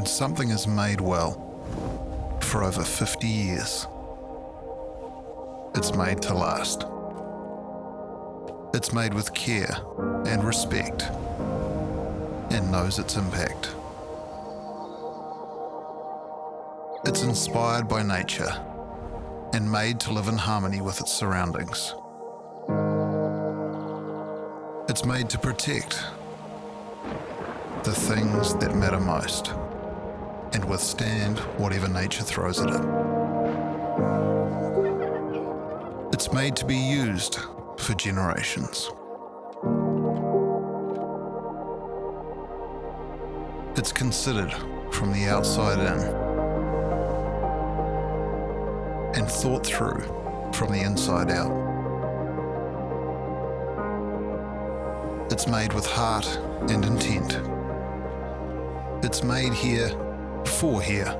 something is made well for over 50 years, it's made to last. It's made with care and respect and knows its impact. It's inspired by nature and made to live in harmony with its surroundings. It's made to protect the things that matter most and withstand whatever nature throws at it. It's made to be used for generations. It's considered from the outside in and thought through from the inside out. It's made with heart and intent. It's made here for here.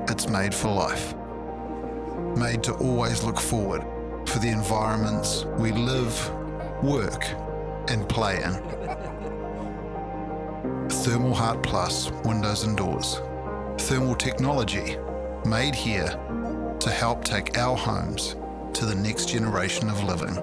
It's made for life. Made to always look forward for the environments we live, work, and play in. ThermalHEART Plus windows and doors. Thermal technology made here to help take our homes to the next generation of living.